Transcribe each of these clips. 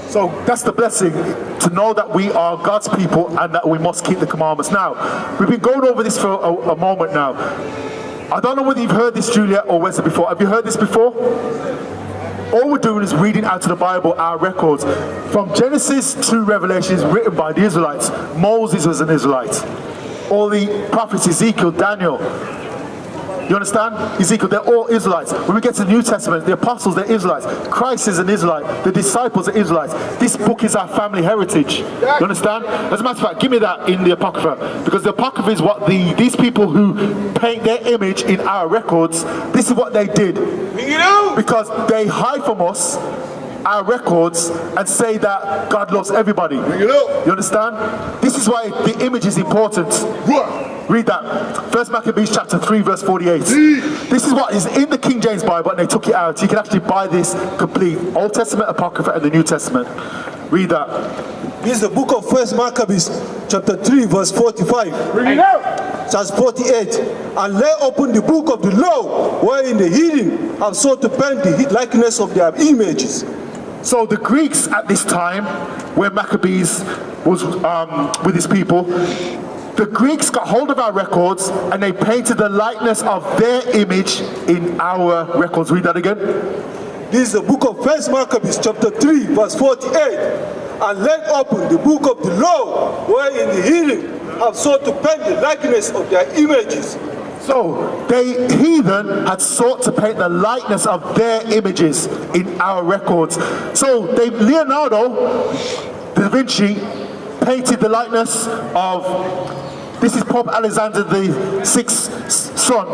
So that's the blessing, to know that we are God's people and that we must keep the commandments. Now, we've been going over this for a moment now. I don't know whether you've heard this, Julia or Wesley, before. Have you heard this before? All we're doing is reading out of the Bible our records. From Genesis to Revelation is written by the Israelites. Moses was an Israelite. All the prophets, Ezekiel, Daniel. You understand? Ezekiel, they're all Israelites. When we get to the New Testament, the apostles, they're Israelites. Christ is an Israelite. The disciples are Israelites. This book is our family heritage. You understand? As a matter of fact, give me that in the Apocrypha. Because the Apocrypha is what these people who paint their image in our records, this is what they did. Because they hide from us our records and say that God loves everybody. You understand? This is why the image is important. Read that. 1 Maccabees chapter 3 verse 48. This is what is in the King James Bible and they took it out. You can actually buy this complete. Old Testament, Apocrypha and the New Testament. Read that. This is the book of 1 Maccabees chapter 3 verse 45. Read it out. Verse 48. And lay open the book of the law, wherein the heathen have sought to paint the likeness of their images. So the Greeks at this time, where Maccabees was with his people, the Greeks got hold of our records and they painted the likeness of their image in our records. Read that again. This is the book of 1 Maccabees chapter 3 verse 48. And laid open the book of the law, wherein the heathen have sought to paint the likeness of their images. So the heathen had sought to paint the likeness of their images in our records. So Leonardo da Vinci painted the likeness of, this is Pope Alexander VI's son.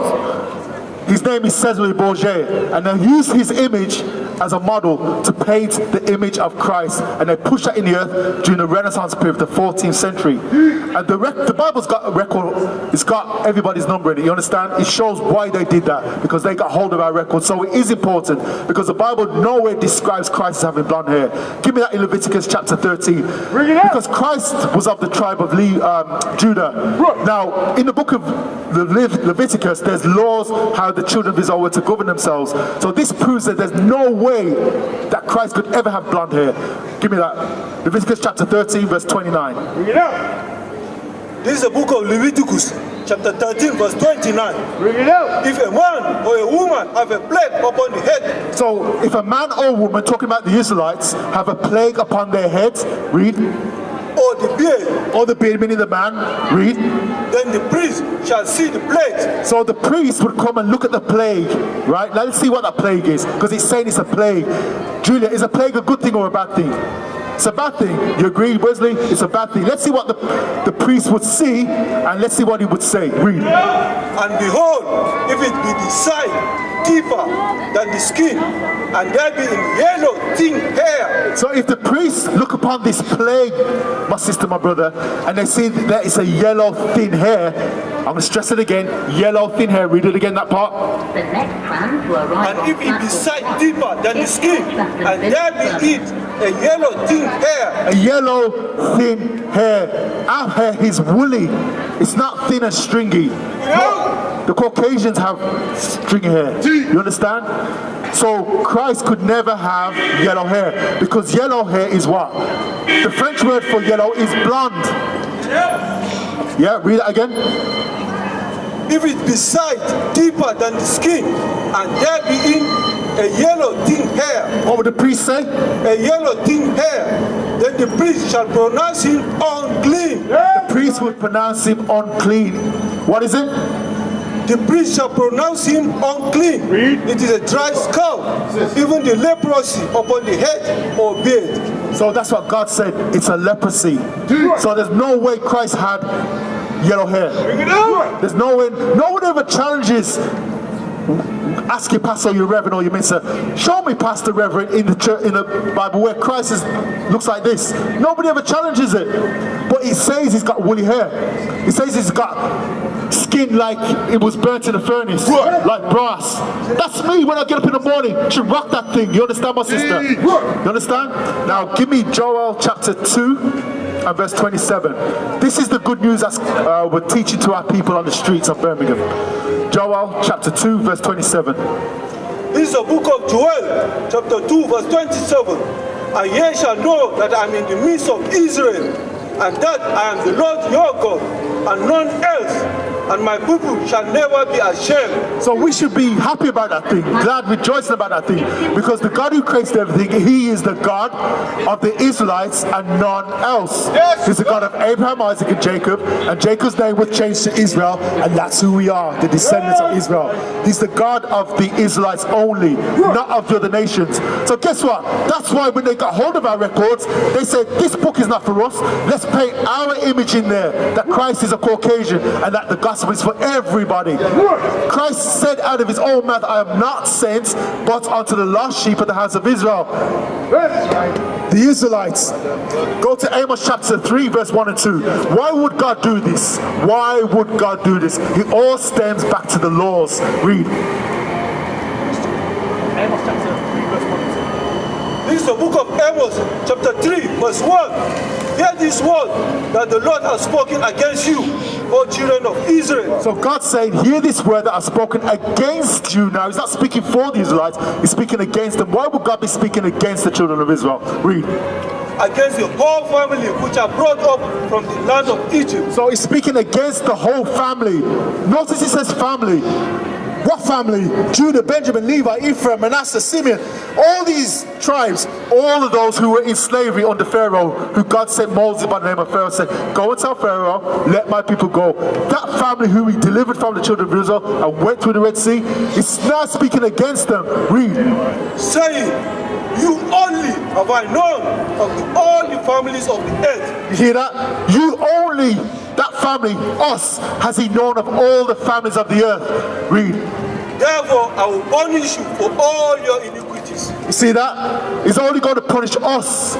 His name is Cesare Borgia, and they used his image as a model to paint the image of Christ, and they pushed that in the earth during the Renaissance period, the 14th century. And the Bible's got a record, it's got everybody's number in it, you understand? It shows why they did that, because they got hold of our record. So it is important, because the Bible nowhere describes Christ as having blonde hair. Give me that in Leviticus chapter 13. Because Christ was of the tribe of Judah. Now, in the book of Leviticus, there's laws how the children of Israel were to govern themselves. So this proves that there's no way that Christ could ever have blonde hair. Give me that. Leviticus chapter 13 verse 29. Bring it out. This is the book of Leviticus chapter 13 verse 29. Bring it out. If a man or a woman have a plague upon the head. So if a man or a woman, talking about the Israelites, have a plague upon their heads, read. Or the beard. Or the beard, meaning the man, read. Then the priest shall see the plague. So the priest would come and look at the plague, right? Now let's see what that plague is, because it's saying it's a plague. Julia, is a plague a good thing or a bad thing? It's a bad thing. You agree, Wesley? It's a bad thing. Let's see what the priest would see, and let's see what he would say. Read. And behold, if it be the side deeper than the skin, and there be in yellow thin hair. So if the priests look upon this plague, my sister, my brother, and they see that it's a yellow thin hair, I'm going to stress it again, yellow thin hair. Read it again, that part. The next tram to arrive and if it be side deeper than the skin, and there be it a yellow thin hair. A yellow thin hair. Our hair is woolly. It's not thin and stringy. The Caucasians have stringy hair. You understand? So Christ could never have yellow hair, because yellow hair is what? The French word for yellow is blonde. Yeah, read it again. If it be side deeper than the skin, and there be in a yellow thin hair. What would the priest say? A yellow thin hair. Then the priest shall pronounce him unclean. The priest would pronounce him unclean. What is it? The priest shall pronounce him unclean. Read. It is a dry scalp, even the leprosy upon the head or beard. So that's what God said. It's a leprosy. So there's no way Christ had yellow hair. There's no way. No one ever challenges. Ask your pastor, or your reverend, or your minister. Show me, pastor, reverend, in the church, in the Bible where Christ looks like this. Nobody ever challenges it. But he says he's got woolly hair. He says he's got skin like it was burnt in the furnace, like brass. That's me when I get up in the morning. Should rock that thing. You understand, my sister? You understand? Now give me Joel chapter 2 and verse 27. This is the good news that we're teaching to our people on the streets of Birmingham. Joel chapter 2 verse 27. This is the book of Joel chapter 2 verse 27. And ye shall know that I am in the midst of Israel, and that I am the Lord your God, and none else. And my people shall never be ashamed. So we should be happy about that thing, glad, rejoicing about that thing, because the God who created everything, He is the God of the Israelites and none else. Yes. He's the God of Abraham, Isaac, and Jacob, and Jacob's name was changed to Israel, and that's who we are, the descendants of Israel. He's the God of the Israelites only, not of the other nations. So guess what? That's why when they got hold of our records, they said, this book is not for us. Let's paint our image in there, that Christ is a Caucasian, and that the gospel is for everybody. Christ said out of His own mouth, I am not sent but unto the lost sheep of the house of Israel. The Israelites. Go to Amos chapter 3 verse 1 and 2. Why would God do this? Why would God do this? It all stems back to the laws. Read. Amos chapter 3 verse 1 and 2. This is the book of Amos, chapter 3, verse 1. Hear this word that the Lord has spoken against you, O children of Israel. So God's saying, hear this word that I've spoken against you now. He's not speaking for the Israelites, He's speaking against them. Why would God be speaking against the children of Israel? Read. Against the whole family which are brought up from the land of Egypt. So He's speaking against the whole family. Notice He says family. What family? Judah, Benjamin, Levi, Ephraim, Manasseh, Simeon. All these tribes, all of those who were in slavery under Pharaoh, who God sent Moses by the name of Pharaoh, said, go and tell Pharaoh, let my people go. That family who He delivered from the children of Israel and went through the Red Sea, is now speaking against them. Read. Saying, you only have I known of all the families of the earth. You hear that? You only, that family, us, has He known of all the families of the earth. Read. Therefore, I will punish you for all your iniquities. You see that? He's only going to punish us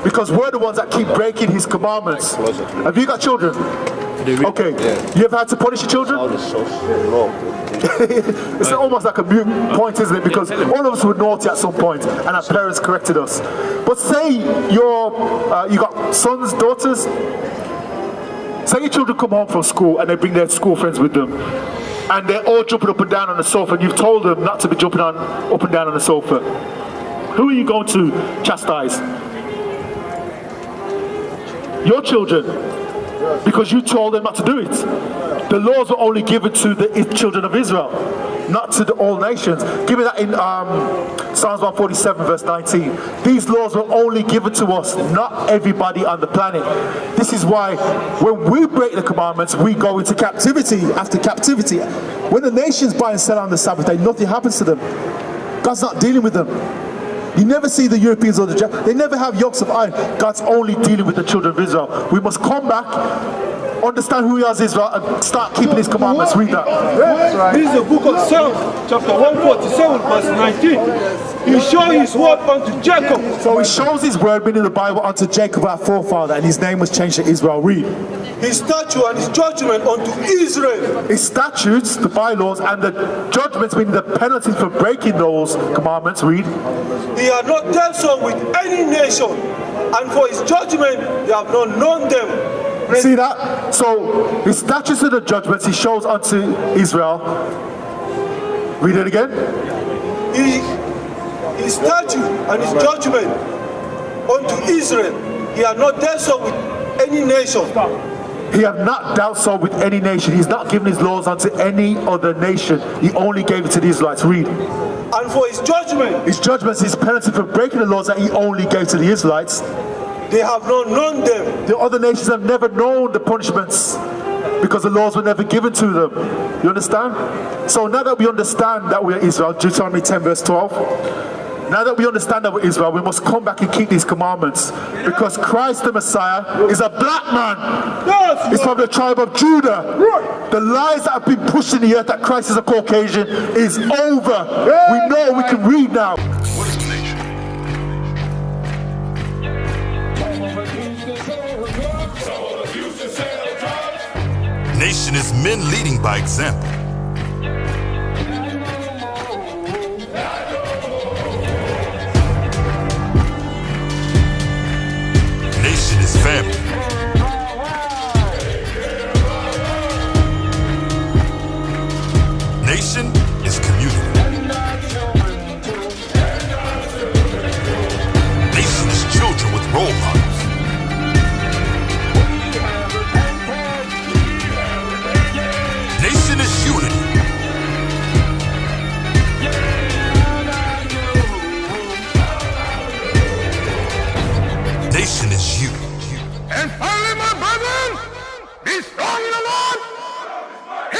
because we're the ones that keep breaking His commandments. Have you got children? Okay. You ever had to punish your children? It's almost like a mute point, isn't it? Because all of us were naughty at some point and our parents corrected us. But say you got sons, daughters. Say your children come home from school and they bring their school friends with them, and they're all jumping up and down on the sofa, and you've told them not to be jumping up and down on the sofa. Who are you going to chastise? Your children, because you told them not to do it. The laws were only given to the children of Israel, not to all nations. Give me that in Psalms 147 verse 19. These laws were only given to us, not everybody on the planet. This is why when we break the commandments, we go into captivity after captivity. When the nations buy and sell on the Sabbath day, nothing happens to them. God's not dealing with them. You never see the Europeans or the Japanese. They never have yokes of iron. God's only dealing with the children of Israel. We must come back, understand who He is, Israel, and start keeping His commandments. Read that. Right. This is the book of Psalms, chapter 147, verse 19. He showed His word unto Jacob. So He shows His word, meaning the Bible, unto Jacob, our forefather, and His name was changed to Israel. Read. His statute and His judgment unto Israel. His statutes, the bylaws, and the judgments, meaning the penalty for breaking those commandments. Read. He had not dealt so with any nation, and for His judgment they have not known them. See that? So His statutes and the judgments He shows unto Israel. Read it again. His statute and His judgment unto Israel. He had not dealt so with any nation. He had not dealt so with any nation. He's not given His laws unto any other nation. He only gave it to the Israelites. Read. And for His judgment. His judgments, His penalty for breaking the laws that He only gave to the Israelites. They have not known them. The other nations have never known the punishments because the laws were never given to them. You understand? So now that we understand that we're Israel, Deuteronomy 10 verse 12. Now that we understand that we're Israel, we must come back and keep these commandments. Because Christ the Messiah is a black man. He's from the tribe of Judah. The lies that have been pushed in the earth that Christ is a Caucasian is over. We know, we can read now. What is the nation? Nation is men leading by example. Nation is family. Nation is community. Nation is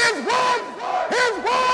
His word